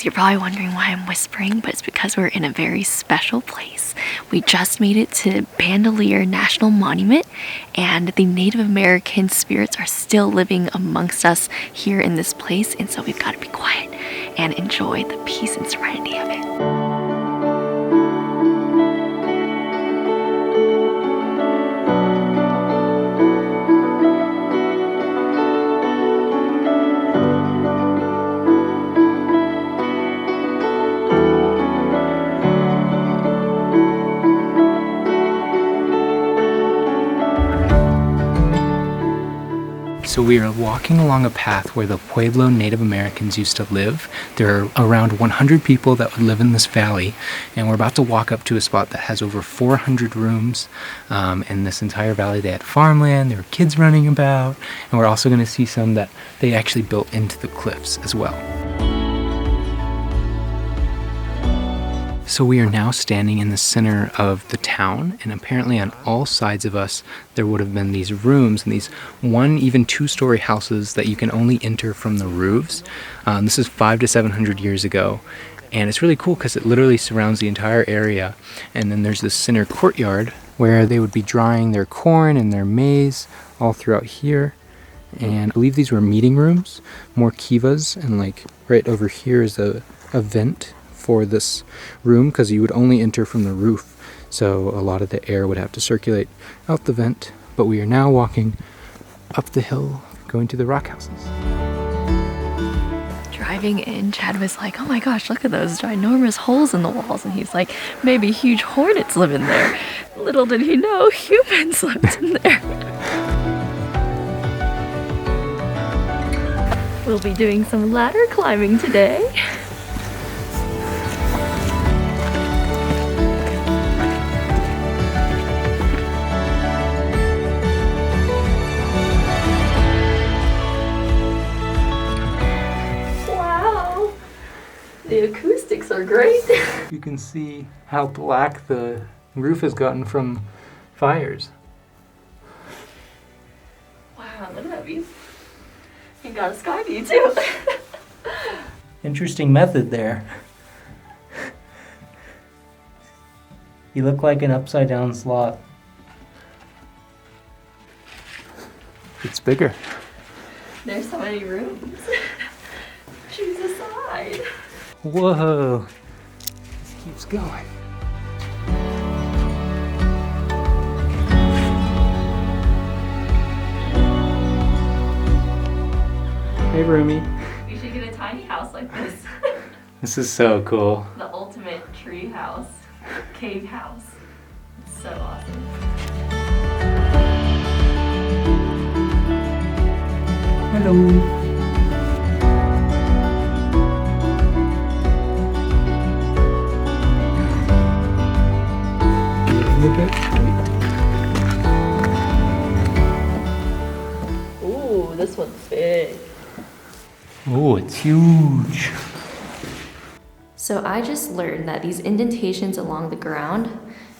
So you're probably wondering why I'm whispering, but it's because we're in a very special place. We just made it to Bandelier National Monument, and the Native American spirits are still living amongst us here in this place, and so we've got to be quiet and enjoy the peace and serenity of it. So we are walking along a path where the Pueblo Native Americans used to live. There are around 100 people that would live in this valley, and we're about to walk up to a spot that has over 400 rooms in this entire valley. They had farmland, there were kids running about, and we're also going to see some that they actually built into the cliffs as well. So we are now standing in the center of the town, and apparently on all sides of us there would have been these rooms and these even two-story houses that you can only enter from the roofs. This is 500 to 700 years ago, and it's really cool because it literally surrounds the entire area. And then there's this center courtyard where they would be drying their corn and their maize all throughout here. And I believe these were meeting rooms, more kivas, and like right over here is a vent for this room because you would only enter from the roof, so a lot of the air would have to circulate out the vent. But we are now walking up the hill going to the rock houses. Driving in, Chad was like, oh my gosh, look at those ginormous holes in the walls, and he's like, maybe huge hornets live in there. Little did he know, humans lived in there. We'll be doing some ladder climbing today. The acoustics are great. You can see how black the roof has gotten from fires. Wow, look at that view. You got a sky view too. Interesting method there. You look like an upside down sloth. It's bigger. There's so many rooms. Choose a side. Whoa, this keeps going. Hey, Rumi. We should get a tiny house like this. This is so cool. The ultimate tree house, cave house. It's so awesome. Hello. Ooh, this one's big. Oh, it's huge. So I just learned that these indentations along the ground,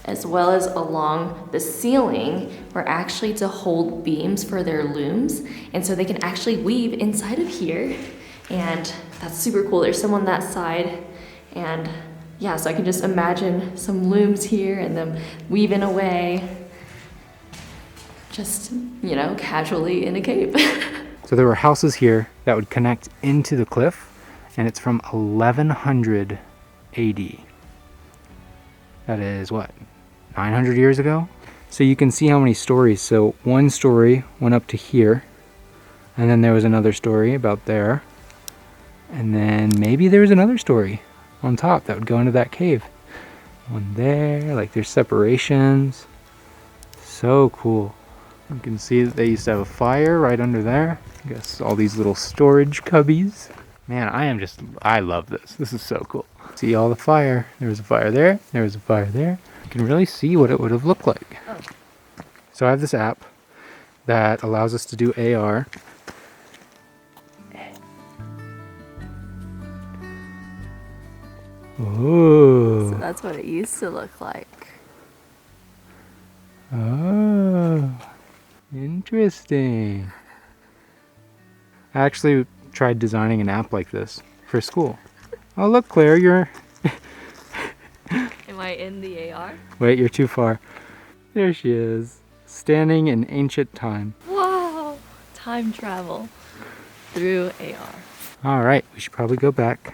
as well as along the ceiling, were actually to hold beams for their looms, and so they can actually weave inside of here, and that's super cool. There's some on that side, and yeah, so I can just imagine some looms here and them weaving away, just, you know, casually in a cave. So there were houses here that would connect into the cliff, and it's from 1100 AD. That is what, 900 years ago? So you can see how many stories. So one story went up to here, and then there was another story about there, and then maybe there was another story on top that would go into that cave. One there, like there's separations. So cool. You can see that they used to have a fire right under there. I guess all these little storage cubbies. Man, I love this. This is so cool. See all the fire. There was a fire there. There was a fire there. You can really see what it would have looked like. Oh. So I have this app that allows us to do AR. Ooh. So that's what it used to look like. Oh, interesting. I actually tried designing an app like this for school. Oh, look, Claire, you're... Am I in the AR? Wait, you're too far. There she is, standing in ancient time. Wow! Time travel through AR. All right, we should probably go back.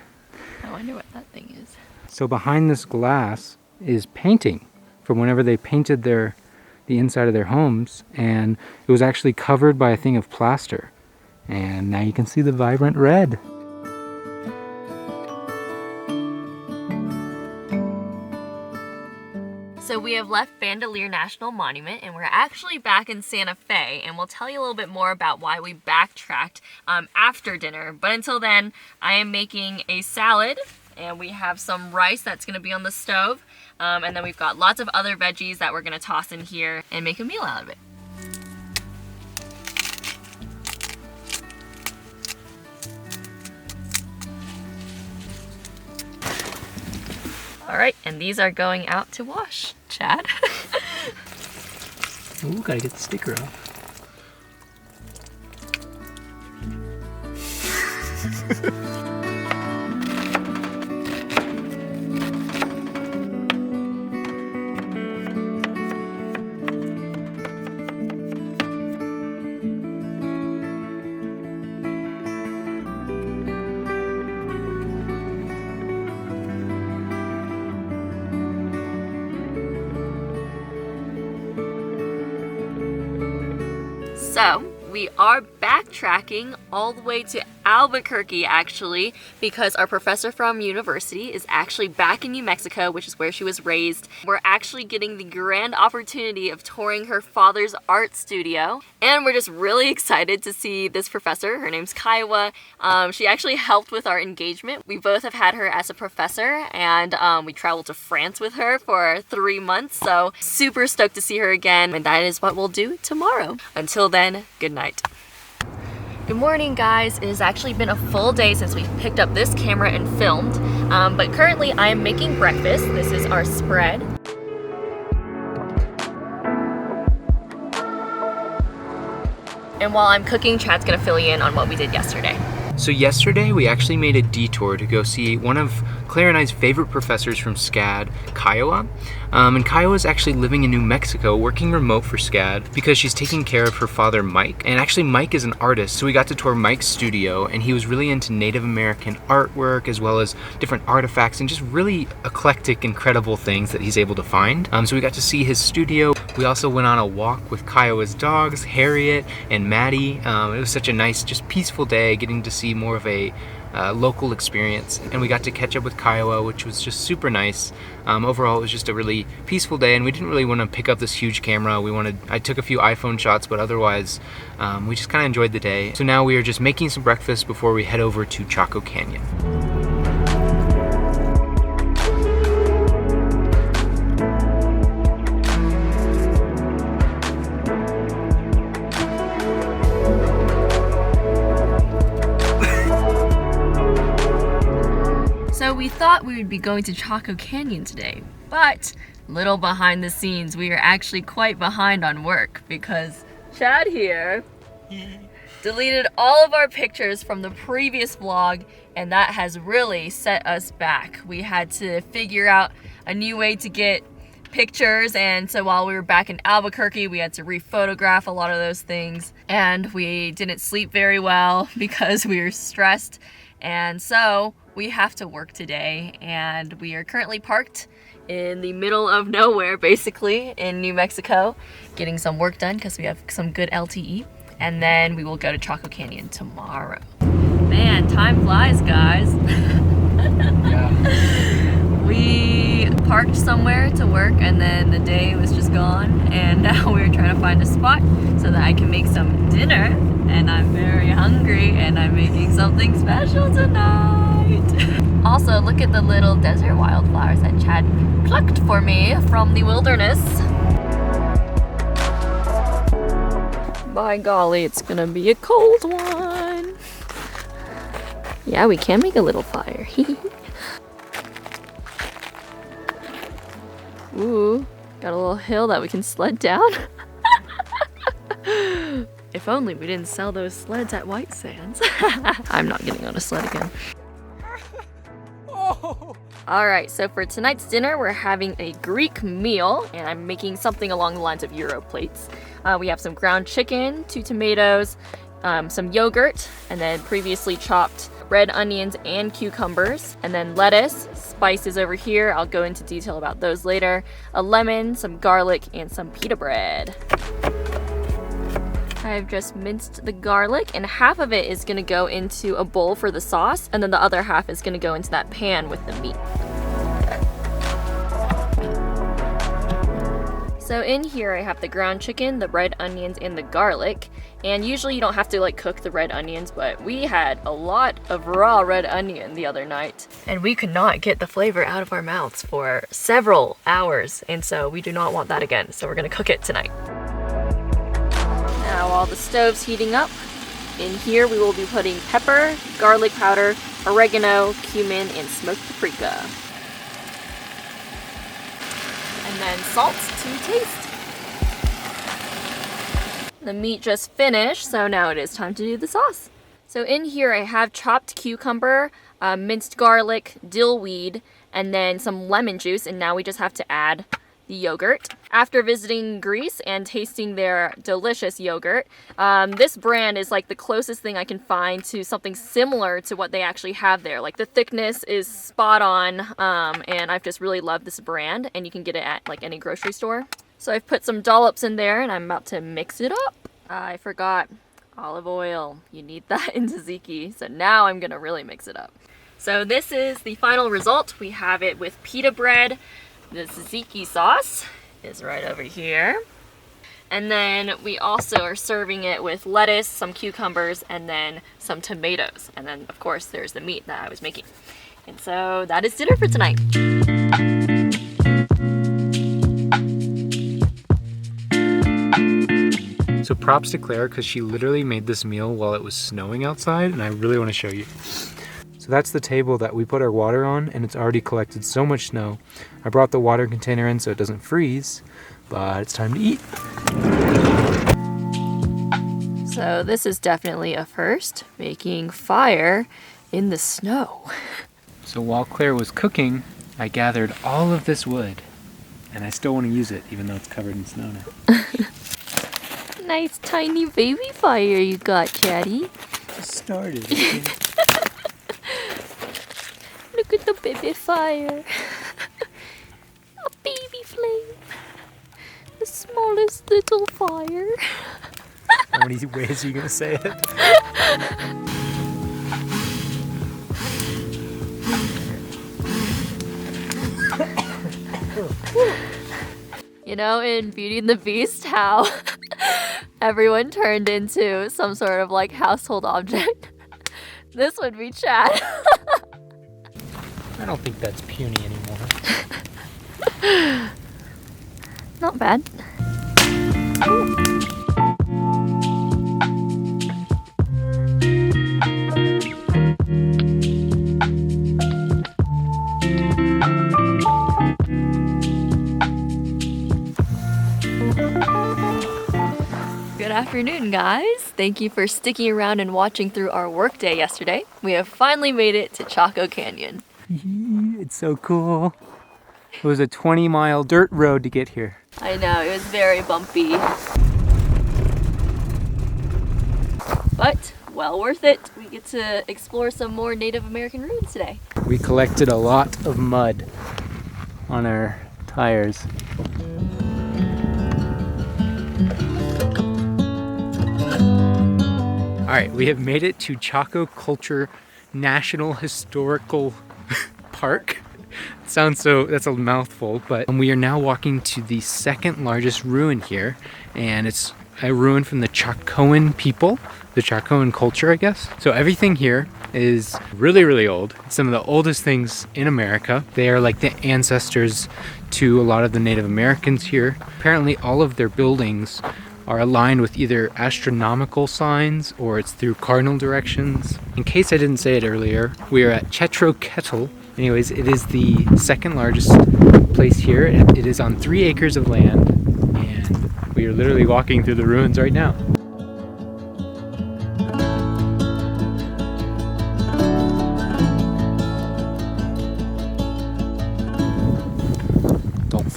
I wonder what that thing is. So behind this glass is painting from whenever they painted the inside of their homes, and it was actually covered by a thing of plaster. And now you can see the vibrant red. So we have left Bandelier National Monument and we're actually back in Santa Fe, and we'll tell you a little bit more about why we backtracked after dinner. But until then, I am making a salad and we have some rice that's gonna be on the stove. And then we've got lots of other veggies that we're gonna toss in here and make a meal out of it. All right, and these are going out to wash, Chad. Ooh, gotta get the sticker off. So we are backtracking all the way to Albuquerque actually, because our professor from university is actually back in New Mexico, which is where she was raised. We're actually getting the grand opportunity of touring her father's art studio, and we're just really excited to see this professor. Her name's Kiowa. She actually helped with our engagement. We both have had her as a professor, and we traveled to France with her for 3 months, so super stoked to see her again, and that is what we'll do tomorrow. Until then, good night. Good morning, guys. It has actually been a full day since we picked up this camera and filmed, but currently I am making breakfast. This is our spread. And while I'm cooking, Chad's gonna fill you in on what we did yesterday. So yesterday we actually made a detour to go see one of Claire and I's favorite professors from SCAD, Kiowa. And Kiowa is actually living in New Mexico, working remote for SCAD because she's taking care of her father, Mike. And actually Mike is an artist, so we got to tour Mike's studio, and he was really into Native American artwork as well as different artifacts and just really eclectic, incredible things that he's able to find. So we got to see his studio. We also went on a walk with Kiowa's dogs, Harriet and Maddie. It was such a nice, just peaceful day, getting to see more of a local experience, and we got to catch up with Kiowa, which was just super nice. Overall, it was just a really peaceful day, and we didn't really want to pick up this huge camera. I took a few iPhone shots, but otherwise, we just kind of enjoyed the day. So now we are just making some breakfast before we head over to Chaco Canyon. So we thought we would be going to Chaco Canyon today, but little behind the scenes, we are actually quite behind on work because Chad here deleted all of our pictures from the previous vlog, and that has really set us back. We had to figure out a new way to get pictures, and so while we were back in Albuquerque, we had to re-photograph a lot of those things, and we didn't sleep very well because we were stressed, and so we have to work today, and we are currently parked in the middle of nowhere, basically, in New Mexico, getting some work done because we have some good LTE, and then we will go to Chaco Canyon tomorrow. Man, time flies, guys. Yeah. We parked somewhere to work, and then the day was just gone, and now we're trying to find a spot so that I can make some dinner, and I'm very hungry, and I'm making something special tonight. Also, look at the little desert wildflowers that Chad plucked for me from the wilderness. By golly, it's gonna be a cold one. Yeah, we can make a little fire. Ooh, got a little hill that we can sled down. If only we didn't sell those sleds at White Sands. I'm not getting on a sled again. All right, so for tonight's dinner, we're having a Greek meal, and I'm making something along the lines of Euro plates. We have some ground chicken, 2 tomatoes, some yogurt, and then previously chopped red onions and cucumbers, and then lettuce, spices over here. I'll go into detail about those later. A lemon, some garlic, and some pita bread. I've just minced the garlic, and half of it is gonna go into a bowl for the sauce, and then the other half is gonna go into that pan with the meat. So in here I have the ground chicken, the red onions, and the garlic. And usually you don't have to like cook the red onions, but we had a lot of raw red onion the other night, and we could not get the flavor out of our mouths for several hours, and so we do not want that again. So we're gonna cook it tonight. Now while the stove's heating up, in here we will be putting pepper, garlic powder, oregano, cumin, and smoked paprika. And then salt to taste. The meat just finished, so now it is time to do the sauce. So in here I have chopped cucumber, minced garlic, dill weed, and then some lemon juice, and now we just have to add the yogurt. After visiting Greece and tasting their delicious yogurt, this brand is like the closest thing I can find to something similar to what they actually have there. Like the thickness is spot on, and I've just really loved this brand, and you can get it at like any grocery store. So I've put some dollops in there, and I'm about to mix it up. I forgot olive oil. You need that in tzatziki, so now I'm gonna really mix it up. So this is the final result. We have it with pita bread. The tzatziki sauce is right over here. And then we also are serving it with lettuce, some cucumbers, and then some tomatoes. And then, of course, there's the meat that I was making. And so that is dinner for tonight. So props to Claire, because she literally made this meal while it was snowing outside, and I really want to show you. So that's the table that we put our water on, and it's already collected so much snow. I brought the water container in so it doesn't freeze, but it's time to eat. So this is definitely a first, making fire in the snow. So while Claire was cooking, I gathered all of this wood, and I still want to use it, even though it's covered in snow now. Nice tiny baby fire you got, Chatty. Just started. Look at the baby fire. A baby flame. The smallest little fire. How many ways are you gonna say it? You know, in Beauty and the Beast, how everyone turned into some sort of like household object. This would be Chad. I don't think that's puny anymore. Not bad. Good afternoon, guys. Thank you for sticking around and watching through our workday yesterday. We have finally made it to Chaco Canyon. It's so cool. It was a 20-mile dirt road to get here. I know, it was very bumpy. But well worth it. We get to explore some more Native American ruins today. We collected a lot of mud on our tires. All right, we have made it to Chaco Culture National Historical Park. That's a mouthful, but we are now walking to the second largest ruin here, and it's a ruin from the Chacoan people, the Chacoan culture, I guess. So everything here is really, really old. It's some of the oldest things in America. They are like the ancestors to a lot of the Native Americans here. Apparently all of their buildings are aligned with either astronomical signs or it's through cardinal directions. In case I didn't say it earlier, we are at Chetroketl. Anyways, it is the second largest place here. It is on 3 acres of land, and we are literally walking through the ruins right now.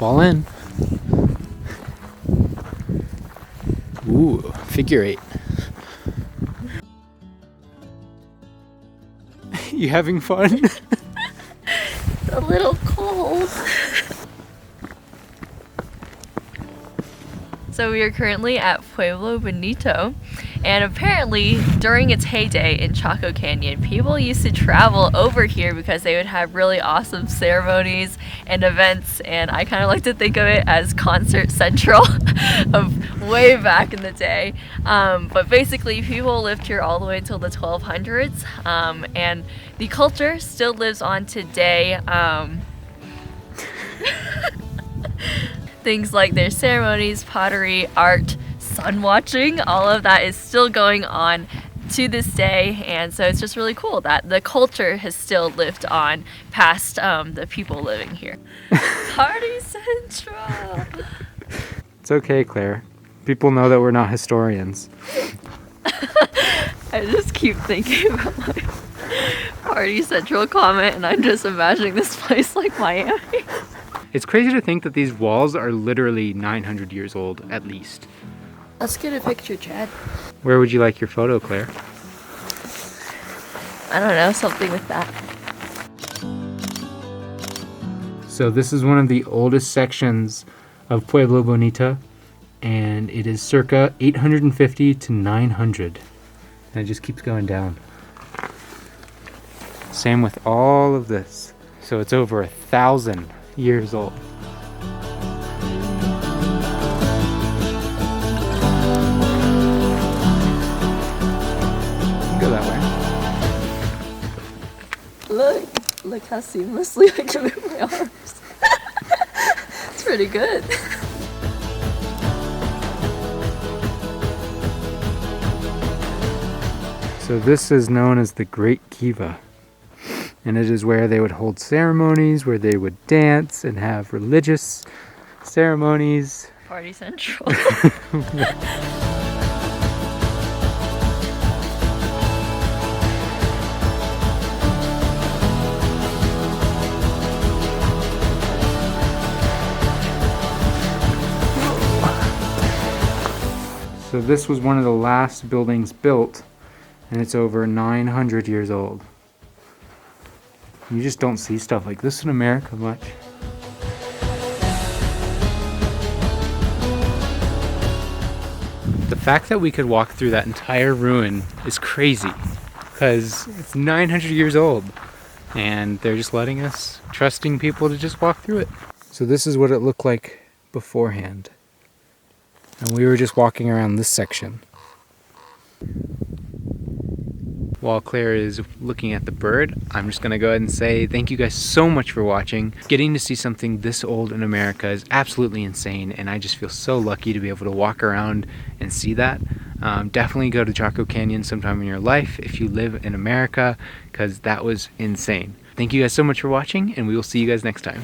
fall in. Ooh, figure 8. You having fun? It's a little cold. So we are currently at Pueblo, Bonito, and apparently during its heyday in Chaco Canyon, people used to travel over here because they would have really awesome ceremonies and events, and I kind of like to think of it as concert central of way back in the day. But basically people lived here all the way until the 1200s, and the culture still lives on today. Things like their ceremonies, pottery, art, sun watching, all of that is still going on to this day, and so it's just really cool that the culture has still lived on past the people living here. Party Central! It's okay, Claire. People know that we're not historians. I just keep thinking about my Party Central comment, and I'm just imagining this place like Miami. It's crazy to think that these walls are literally 900 years old, at least. Let's get a picture, Chad. Where would you like your photo, Claire? I don't know, something with that. So this is one of the oldest sections of Pueblo Bonita, and it is circa 850 to 900. And it just keeps going down. Same with all of this. So it's over 1,000 years old. Go that way. Look how seamlessly I can move my arms. It's pretty good. So this is known as the Great Kiva, and it is where they would hold ceremonies, where they would dance and have religious ceremonies. Party Central. So this was one of the last buildings built, and it's over 900 years old. You just don't see stuff like this in America much. The fact that we could walk through that entire ruin is crazy, because it's 900 years old, and they're just letting us, trusting people to just walk through it. So this is what it looked like beforehand. And we were just walking around this section. While Claire is looking at the bird, I'm just going to go ahead and say thank you guys so much for watching. Getting to see something this old in America is absolutely insane, and I just feel so lucky to be able to walk around and see that. Definitely go to Chaco Canyon sometime in your life if you live in America, because that was insane. Thank you guys so much for watching, and we will see you guys next time.